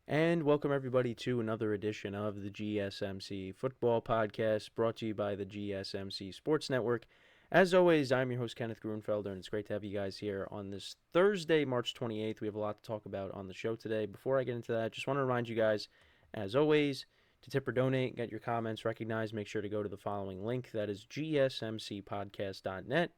And welcome everybody to another edition of the GSMC Football Podcast, brought to you by the GSMC Sports Network. As always, I'm your host, Kenneth Grunfelder, and it's great to have you guys here on this Thursday, March 28th. We have a lot to talk about on the show today. Before I get into that, just want to remind you guys, as always, to tip or donate, get your comments recognized, make sure to go to the following link. That is GSMCPodcast.net.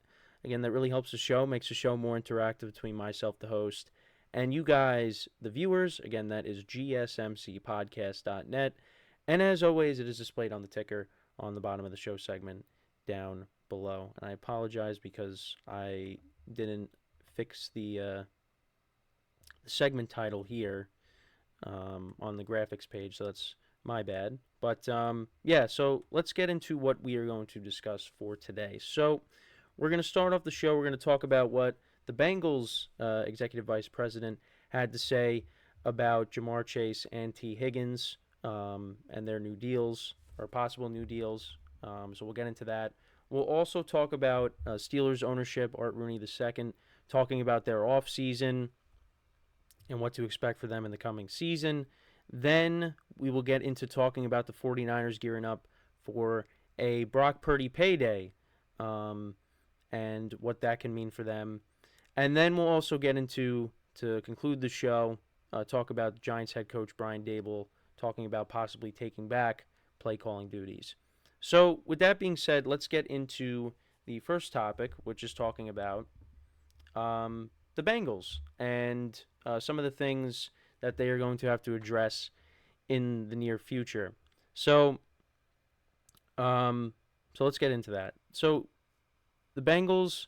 Again, that really helps the show, makes the show more interactive between myself, the host, and you guys, the viewers. Again, that is GSMCPodcast.net. And as always, it is displayed on the ticker on the bottom of the show segment down below. And I apologize because I didn't fix the segment title here on the graphics page, so that's my bad. But yeah, so let's get into what we are going to discuss for today. So we're going to start off the show. We're going to talk about what the Bengals executive vice president had to say about Ja'Marr Chase and T. Higgins and their new deals, or possible new deals. So we'll get into that. We'll also talk about Steelers ownership, Art Rooney II, talking about their offseason and what to expect for them in the coming season. Then we will get into talking about the 49ers gearing up for a Brock Purdy payday and what that can mean for them. And then we'll also get into, to conclude the show, talk about Giants head coach Brian Daboll talking about possibly taking back play calling duties. So with that being said, let's get into the first topic, which is talking about the Bengals and some of the things that they are going to have to address in the near future. So let's get into that. So the Bengals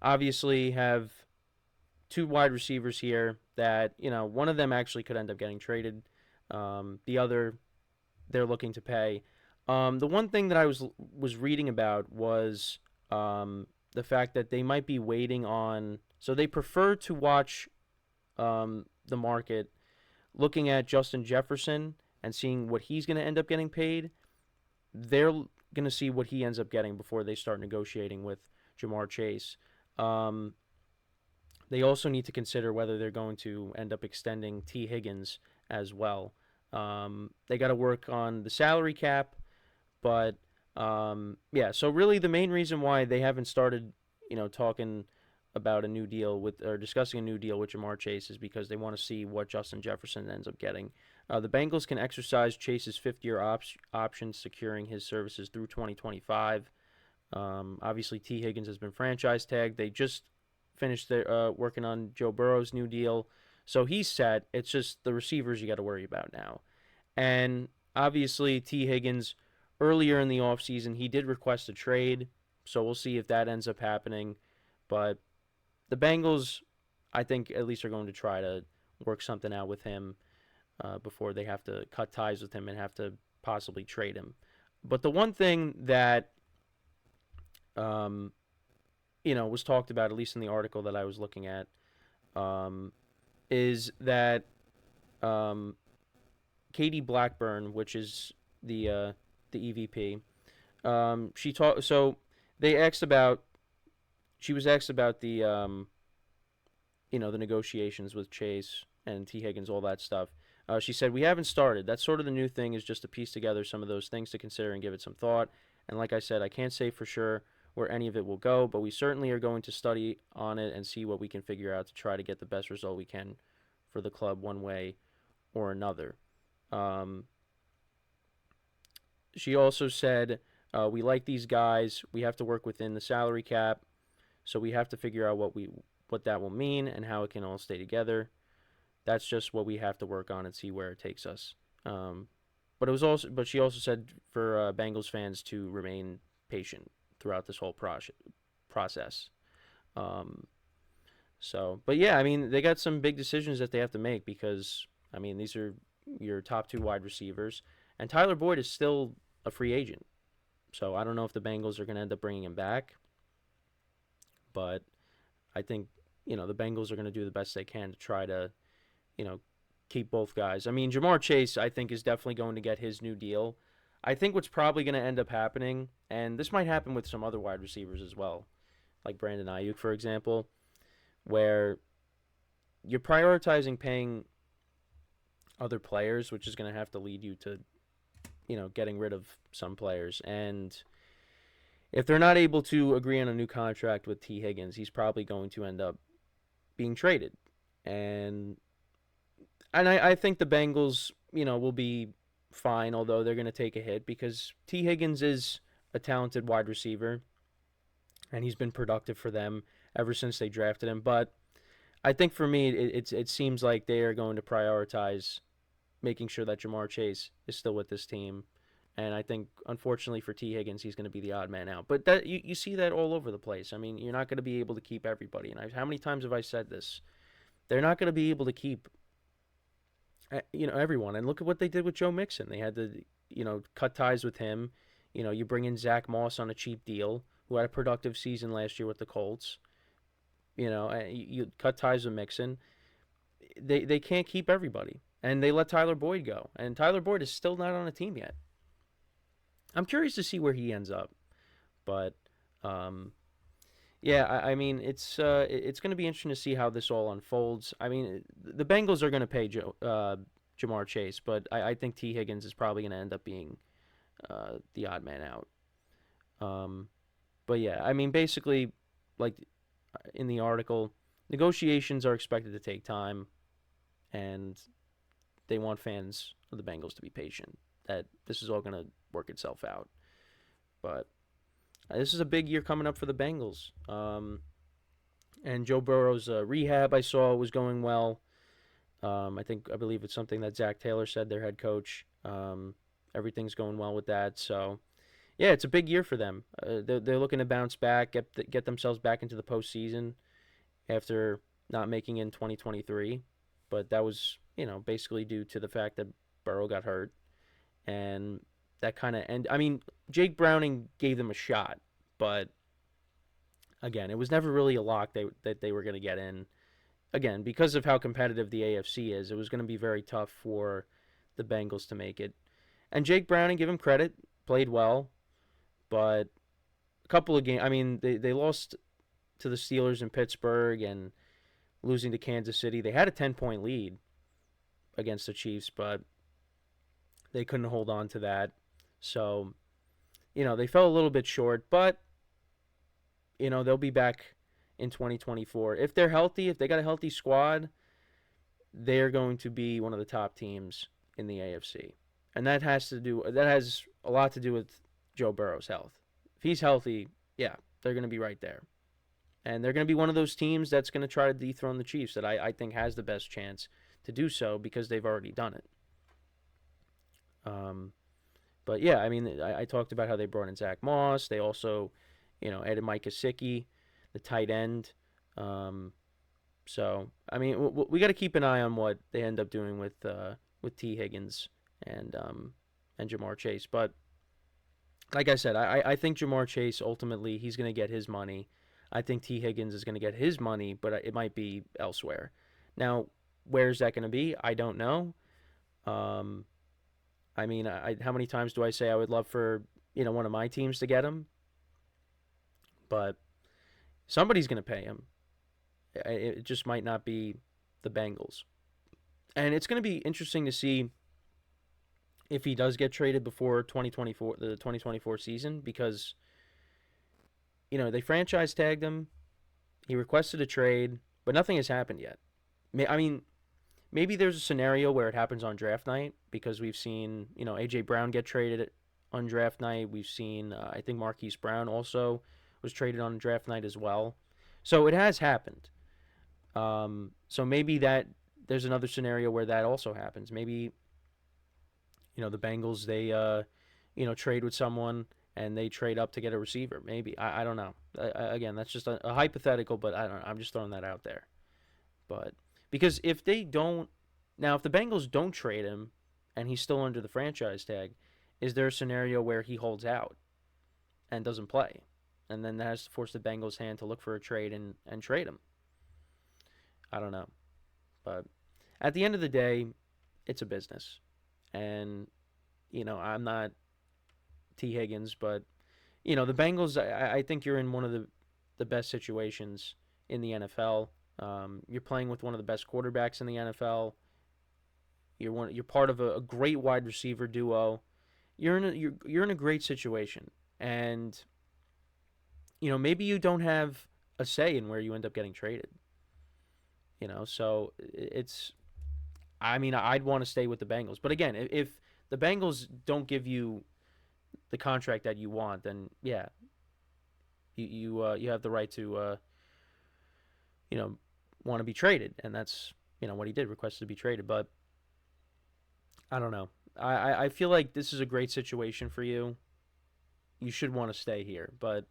obviously have two wide receivers here that, one of them actually could end up getting traded. The other, they're looking to pay. The one thing that I was reading about was the fact that they might be waiting on, so they prefer to watch the market, looking at Justin Jefferson and seeing what he's going to end up getting paid. They're going to see what he ends up getting before they start negotiating with Ja'Marr Chase. They also need to consider whether they're going to end up extending T. Higgins as well. They got to work on the salary cap, but yeah. So really, the main reason why they haven't started, talking about a new deal or discussing a new deal with Ja'Marr Chase is because they want to see what Justin Jefferson ends up getting. The Bengals can exercise Chase's fifth-year option, securing his services through 2025. Obviously, T. Higgins has been franchise tagged. They just finished their working on Joe Burrow's new deal, so he's set. It's just the receivers you got to worry about now. And obviously, T. Higgins, earlier in the offseason, he did request a trade, so we'll see if that ends up happening. But the Bengals, I think, at least are going to try to work something out with him before they have to cut ties with him and have to possibly trade him. But the one thing that was talked about, at least in the article that I was looking at, is that Katie Blackburn, which is the EVP, she talked. So she was asked about the the negotiations with Chase and T. Higgins, all that stuff. She said, "We haven't started. That's sort of the new thing, is just to piece together some of those things to consider and give it some thought. And like I said, I can't say for sure where any of it will go, but we certainly are going to study on it and see what we can figure out to try to get the best result we can for the club one way or another." She also said, "We like these guys. We have to work within the salary cap, so we have to figure out what that will mean and how it can all stay together. That's just what we have to work on and see where it takes us." But she also said for Bengals fans to remain patient throughout this whole process. But yeah, I mean, they got some big decisions that they have to make because, I mean, these are your top two wide receivers, and Tyler Boyd is still a free agent. So I don't know if the Bengals are going to end up bringing him back, but I think, the Bengals are going to do the best they can to try to, keep both guys. I mean, Ja'Marr Chase, I think, is definitely going to get his new deal. I think what's probably going to end up happening, and this might happen with some other wide receivers as well, like Brandon Ayuk, for example, where you're prioritizing paying other players, which is going to have to lead you to, getting rid of some players. And if they're not able to agree on a new contract with T. Higgins, he's probably going to end up being traded. And I think the Bengals, will be fine, although they're going to take a hit because T. Higgins is a talented wide receiver, and he's been productive for them ever since they drafted him. But I think for me, it seems like they are going to prioritize making sure that Jamar Chase is still with this team. And I think, unfortunately for T. Higgins, he's going to be the odd man out. But that you see that all over the place. I mean, you're not going to be able to keep everybody. And how many times have I said this? They're not going to be able to keep, everyone. And look at what they did with Joe Mixon. They had to, cut ties with him. You bring in Zach Moss on a cheap deal, who had a productive season last year with the Colts. You cut ties with Mixon. They can't keep everybody. And they let Tyler Boyd go. And Tyler Boyd is still not on a team yet. I'm curious to see where he ends up. But, yeah, I mean, it's going to be interesting to see how this all unfolds. I mean, the Bengals are going to pay Jamar Chase, but I think T. Higgins is probably going to end up being the odd man out. But, yeah, I mean, basically, like in the article, negotiations are expected to take time, and they want fans of the Bengals to be patient, that this is all going to work itself out. But this is a big year coming up for the Bengals. And Joe Burrow's rehab I saw was going well. I believe it's something that Zach Taylor said, their head coach. Everything's going well with that. So, yeah, it's a big year for them. They're looking to bounce back, get themselves back into the postseason after not making it in 2023. But that was, basically due to the fact that Burrow got hurt. And that kind of I mean, Jake Browning gave them a shot, but again, it was never really a lock that they were going to get in. Again, because of how competitive the AFC is, it was going to be very tough for the Bengals to make it. And Jake Browning, give him credit, played well, but a couple of games, I mean, they lost to the Steelers in Pittsburgh and losing to Kansas City. They had a 10-point lead against the Chiefs, but they couldn't hold on to that. So, they fell a little bit short, but, they'll be back in 2024. If they're healthy, if they got a healthy squad, they're going to be one of the top teams in the AFC. And that has a lot to do with Joe Burrow's health. If he's healthy, yeah, they're going to be right there. And they're going to be one of those teams that's going to try to dethrone the Chiefs that I think has the best chance to do so because they've already done it. But yeah, I mean, I talked about how they brought in Zach Moss. They also, added Mike Gesicki, the tight end. So I mean, we got to keep an eye on what they end up doing with T. Higgins and Jamar Chase. But like I said, I think Jamar Chase ultimately he's going to get his money. I think T. Higgins is going to get his money, but it might be elsewhere. Now, where's that going to be? I don't know. I mean, how many times do I say I would love for, one of my teams to get him? But somebody's going to pay him. It just might not be the Bengals. And it's going to be interesting to see if he does get traded before the 2024 season because, they franchise tagged him. He requested a trade, but nothing has happened yet. I mean, maybe there's a scenario where it happens on draft night because we've seen, A.J. Brown get traded on draft night. We've seen, I think Marquise Brown also was traded on draft night as well. So it has happened. So maybe there's another scenario where that also happens. Maybe, the Bengals, they, trade with someone and they trade up to get a receiver. Maybe. I don't know. Again, that's just a hypothetical, but I don't know. I'm just throwing that out there. But because if the Bengals don't trade him and he's still under the franchise tag, is there a scenario where he holds out and doesn't play? And then that has to force the Bengals' hand to look for a trade and trade him. I don't know. But at the end of the day, it's a business. And, I'm not T. Higgins, but, the Bengals, I think you're in one of the best situations in the NFL. You're playing with one of the best quarterbacks in the NFL. You're part of a great wide receiver duo. You're in a great situation, and maybe you don't have a say in where you end up getting traded. So it's. I mean, I'd want to stay with the Bengals, but again, if the Bengals don't give you the contract that you want, then yeah, you have the right to you know want to be traded, and that's what he did, requested to be traded. But I don't know. I feel like this is a great situation for you. You should want to stay here, but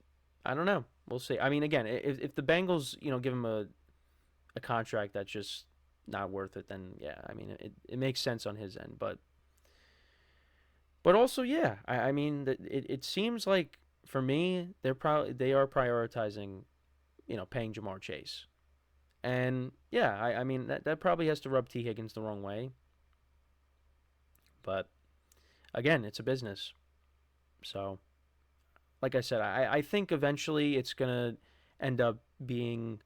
I don't know. We'll see. I mean, again, if the Bengals give him a contract that's just not worth it, then yeah, I mean it makes sense on his end, but also yeah, I mean it seems like for me they are prioritizing paying Jamar Chase, and yeah, I mean that probably has to rub T Higgins the wrong way, but again, it's a business, so like I said, I think eventually it's gonna end up being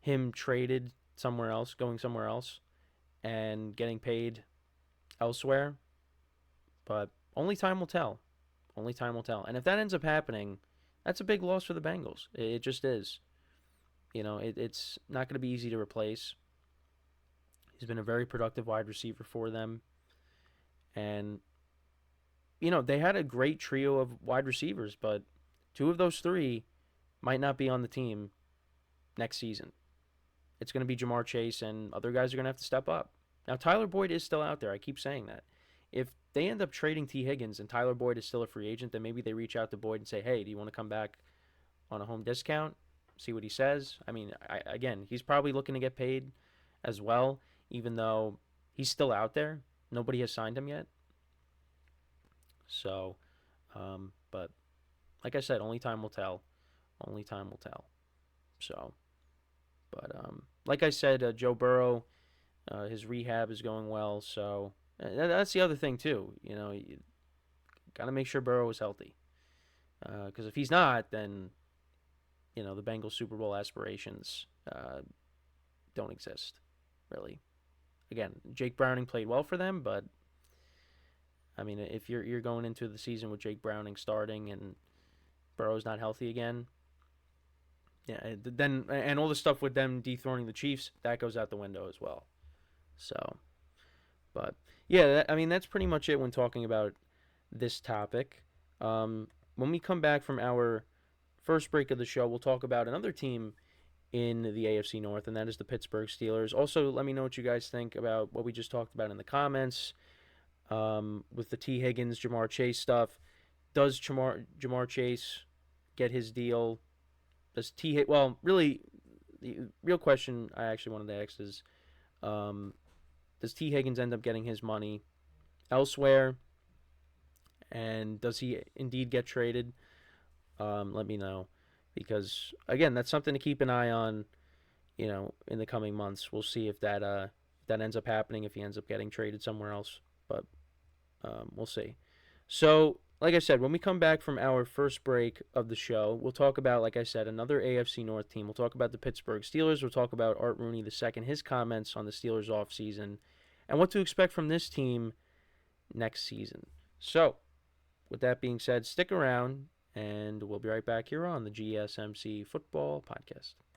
him traded somewhere else, going somewhere else, and getting paid elsewhere. But only time will tell. Only time will tell. And if that ends up happening, that's a big loss for the Bengals. It just is. It's not going to be easy to replace. He's been a very productive wide receiver for them. And, they had a great trio of wide receivers, but two of those three might not be on the team next season. It's going to be Jamar Chase, and other guys are going to have to step up. Now, Tyler Boyd is still out there. I keep saying that. If they end up trading T. Higgins and Tyler Boyd is still a free agent, then maybe they reach out to Boyd and say, hey, do you want to come back on a home discount? See what he says. I mean, again, he's probably looking to get paid as well, even though he's still out there. Nobody has signed him yet. So, but like I said, only time will tell. Only time will tell. So, but like I said, Joe Burrow, his rehab is going well. So that's the other thing too. You got to make sure Burrow is healthy. Because if he's not, then the Bengals Super Bowl aspirations don't exist, really. Again, Jake Browning played well for them, but I mean, if you're going into the season with Jake Browning starting and Burrow's not healthy again, yeah, then and all the stuff with them dethroning the Chiefs, that goes out the window as well. So, but yeah, I mean that's pretty much it when talking about this topic. When we come back from our first break of the show, we'll talk about another team in the AFC North, and that is the Pittsburgh Steelers. Also, let me know what you guys think about what we just talked about in the comments with the T. Higgins, Jamar Chase stuff. Does Jamar Chase get his deal? Does well, really, the real question I actually wanted to ask is, does T. Higgins end up getting his money elsewhere? And does he indeed get traded? Let me know. Because, again, that's something to keep an eye on, in the coming months. We'll see if that ends up happening, if he ends up getting traded somewhere else. But we'll see. So, like I said, when we come back from our first break of the show, we'll talk about, like I said, another AFC North team. We'll talk about the Pittsburgh Steelers. We'll talk about Art Rooney II, his comments on the Steelers offseason, and what to expect from this team next season. So, with that being said, stick around, and we'll be right back here on the GSMC Football Podcast.